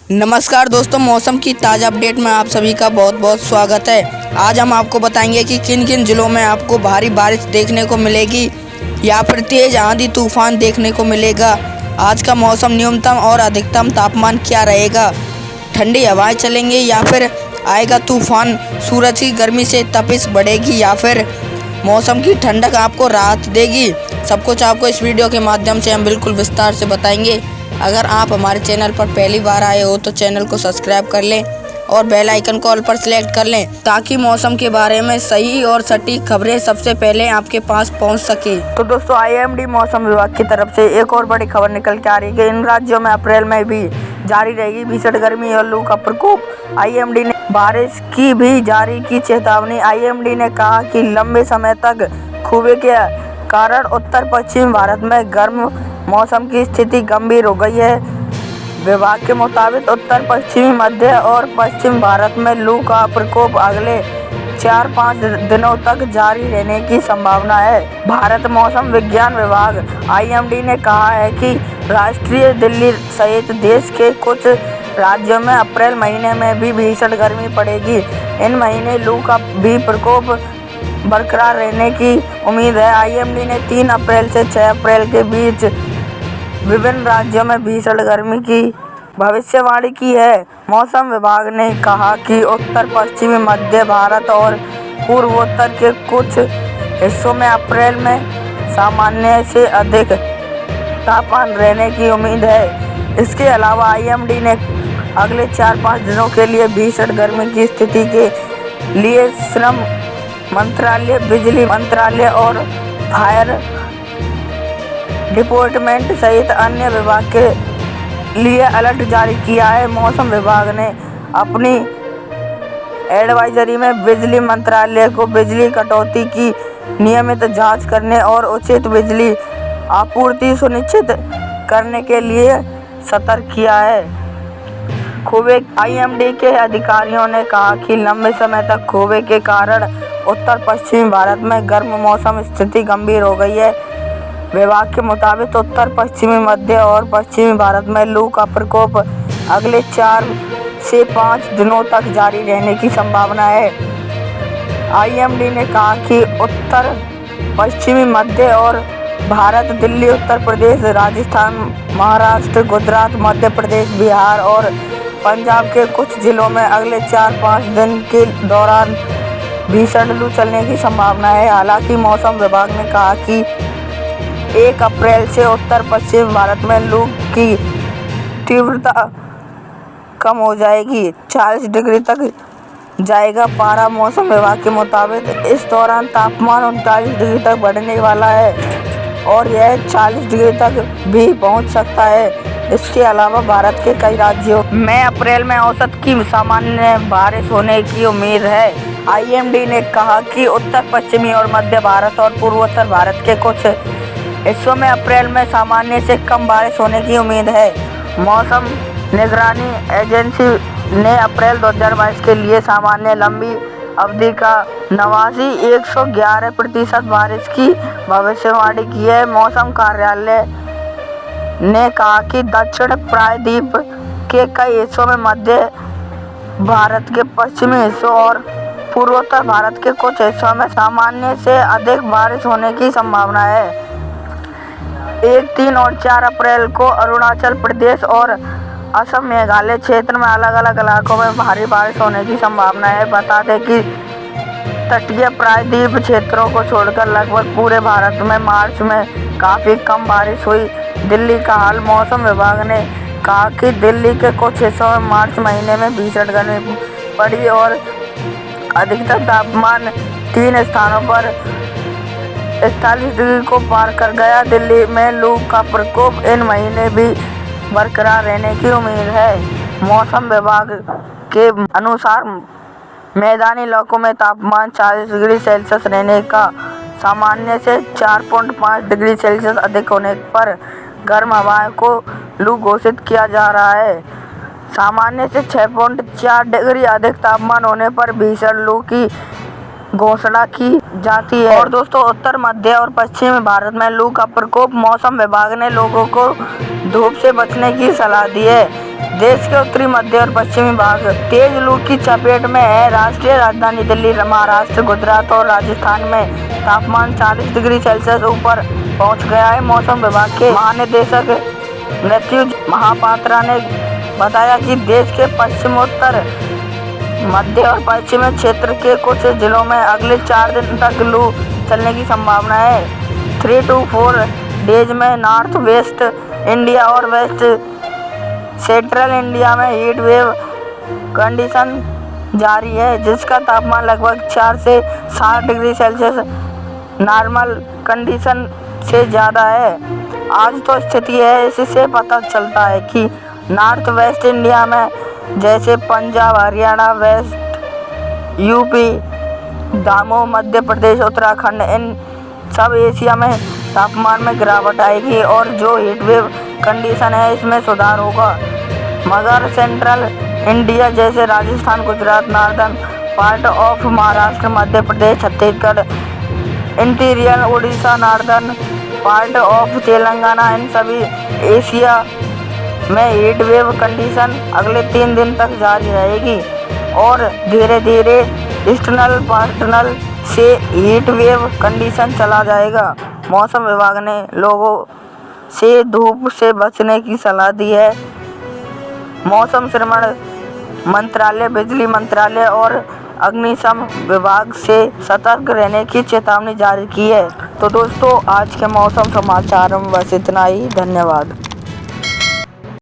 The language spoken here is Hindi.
नमस्कार दोस्तों, मौसम की ताज़ा अपडेट में आप सभी का बहुत बहुत स्वागत है। आज हम आपको बताएंगे कि किन किन ज़िलों में आपको भारी बारिश देखने को मिलेगी या फिर तेज़ आंधी तूफान देखने को मिलेगा। आज का मौसम न्यूनतम और अधिकतम तापमान क्या रहेगा, ठंडी हवाएं चलेंगी या फिर आएगा तूफान, सूरज की गर्मी से तपिश बढ़ेगी या फिर मौसम की ठंडक आपको राहत देगी। सब कुछ आपको इस वीडियो के माध्यम से हम बिल्कुल विस्तार से बताएंगे। अगर आप हमारे चैनल पर पहली बार आए हो तो चैनल को सब्सक्राइब कर लें और बेल आइकन को ऑल पर सिलेक्ट कर लें ताकि मौसम के बारे में सही और सटीक खबरें सबसे पहले आपके पास पहुंच सके। तो दोस्तों, आईएमडी मौसम विभाग की तरफ से एक और बड़ी खबर निकल के आ रही है कि इन राज्यों में अप्रैल में भी जारी रहेगी भीषण गर्मी और लू का प्रकोप। आईएमडी ने बारिश की भी जारी की चेतावनी। आईएमडी ने कहा कि लंबे समय तक खूबे के कारण उत्तर पश्चिम भारत में गर्म मौसम की स्थिति गंभीर हो गई है। विभाग के मुताबिक उत्तर पश्चिमी, मध्य और पश्चिम भारत में लू का प्रकोप अगले 4-5 दिनों तक जारी रहने की संभावना है। भारत मौसम विज्ञान विभाग आईएमडी ने कहा है कि राष्ट्रीय दिल्ली सहित देश के कुछ राज्यों में अप्रैल महीने में भी भीषण गर्मी पड़ेगी। इन महीने लू का भी प्रकोप बरकरार रहने की उम्मीद है। आईएमडी ने 3 अप्रैल से 6 अप्रैल के बीच विभिन्न राज्यों में भीषण गर्मी की भविष्यवाणी की है। मौसम विभाग ने कहा कि उत्तर पश्चिमी, मध्य भारत और पूर्वोत्तर के कुछ हिस्सों में अप्रैल में सामान्य से अधिक तापमान रहने की उम्मीद है। इसके अलावा आईएमडी ने अगले 4-5 दिनों के लिए भीषण गर्मी की स्थिति के लिए श्रम मंत्रालय, बिजली मंत्रालय और फायर डिपार्टमेंट सहित अन्य विभाग के लिए अलर्ट जारी किया है। मौसम विभाग ने अपनी एडवाइजरी में बिजली मंत्रालय को बिजली कटौती की नियमित जांच करने और उचित बिजली आपूर्ति सुनिश्चित करने के लिए सतर्क किया है। खूबे आईएमडी के अधिकारियों ने कहा कि लंबे समय तक खूबे के कारण उत्तर पश्चिमी भारत में गर्म मौसम स्थिति गंभीर हो गई है। विभाग के मुताबिक उत्तर पश्चिमी, मध्य और पश्चिमी भारत में लू का प्रकोप अगले 4 से 5 दिनों तक जारी रहने की संभावना है। आईएमडी ने कहा कि उत्तर पश्चिमी, मध्य और भारत दिल्ली, उत्तर प्रदेश, राजस्थान, महाराष्ट्र, गुजरात, मध्य प्रदेश, बिहार और पंजाब के कुछ जिलों में अगले 4-5 दिन के दौरान भीषण लू चलने की संभावना है। हालांकि मौसम विभाग ने कहा कि 1 अप्रैल से उत्तर पश्चिम भारत में लू की तीव्रता कम हो जाएगी, 40 डिग्री तक जाएगा पारा। मौसम विभाग के मुताबिक इस दौरान तापमान 39 डिग्री तक बढ़ने वाला है और यह 40 डिग्री तक भी पहुंच सकता है। इसके अलावा भारत के कई राज्यों में अप्रैल में औसत की सामान्य बारिश होने की उम्मीद है। आईएमडी ने कहा कि उत्तर पश्चिमी और मध्य भारत और पूर्वोत्तर भारत के कुछ हिस्सों में अप्रैल में सामान्य से कम बारिश होने की उम्मीद है। मौसम निगरानी एजेंसी ने अप्रैल 2022 के लिए सामान्य लंबी अवधि का 111% बारिश की भविष्यवाणी की है। मौसम कार्यालय ने कहा कि दक्षिण प्रायद्वीप के कई हिस्सों में, मध्य भारत के पश्चिमी हिस्सों और पूर्वोत्तर भारत के कुछ हिस्सों में सामान्य से अधिक बारिश होने की संभावना है। 1, 3 और 4 अप्रैल को अरुणाचल प्रदेश और असम, मेघालय क्षेत्र में अलग अलग इलाकों में भारी बारिश होने की संभावना है। बता दें कि तटीय प्रायद्वीप क्षेत्रों को छोड़कर लगभग पूरे भारत में मार्च में काफ़ी कम बारिश हुई। दिल्ली का हाल, मौसम विभाग ने कहा कि दिल्ली के कुछ हिस्सों में मार्च महीने में भीषण गर्मी पड़ी और अधिकतम तापमान 3 स्थानों पर 41 डिग्री को पार कर गया। दिल्ली में लू का प्रकोप इन महीने भी बरकरार रहने की उम्मीद है। मौसम विभाग के अनुसार मैदानी इलाकों में तापमान 40 डिग्री सेल्सियस रहने का सामान्य से 4.5 डिग्री सेल्सियस अधिक होने पर गर्म हवाओं को लू घोषित किया जा रहा है। सामान्य से 6.4 डिग्री अधिक तापमान होने पर भीषण लू की घोषणा की जाती है। और दोस्तों, उत्तर, मध्य और पश्चिमी भारत में लू का प्रकोप, मौसम विभाग ने लोगों को धूप से बचने की सलाह दी है। देश के उत्तरी, मध्य और पश्चिमी भाग तेज लू की चपेट में है। राष्ट्रीय राजधानी दिल्ली, महाराष्ट्र, गुजरात और राजस्थान में तापमान 40 डिग्री सेल्सियस ऊपर पहुंच गया है। मौसम विभाग के महानिदेशक मृत्युंजय महापात्रा ने बताया कि देश के पश्चिमोत्तर, मध्य और पश्चिमी क्षेत्र के कुछ जिलों में अगले 4 दिन तक लू चलने की संभावना है। 3 to 4 डेज में नॉर्थ वेस्ट इंडिया और वेस्ट सेंट्रल इंडिया में हीट वेव कंडीशन जारी है, जिसका तापमान लगभग 4 से 7 डिग्री सेल्सियस नॉर्मल कंडीशन से ज़्यादा है। आज तो स्थिति है, इससे पता चलता है कि नॉर्थ वेस्ट इंडिया में जैसे पंजाब, हरियाणा, वेस्ट यूपी, दामोह, मध्य प्रदेश, उत्तराखंड, इन सब एशिया में तापमान में गिरावट आएगी और जो हीट वेव कंडीशन है इसमें सुधार होगा। मगर सेंट्रल इंडिया जैसे Rajasthan, Gujarat, northern part of Maharashtra, Madhya Pradesh, Chhattisgarh, interior Orissa, northern part of Telangana, इन सभी एशिया में हीट वेव कंडीशन अगले 3 दिन तक जारी रहेगी और धीरे धीरे ईस्टर्नल पार्टनल से हीट वेव कंडीशन चला जाएगा। मौसम विभाग ने लोगों से धूप से बचने की सलाह दी है। मौसम श्रवण मंत्रालय, बिजली मंत्रालय और अग्निशम विभाग से सतर्क रहने की चेतावनी जारी की है। तो दोस्तों, आज के मौसम समाचार में बस इतना ही। धन्यवाद।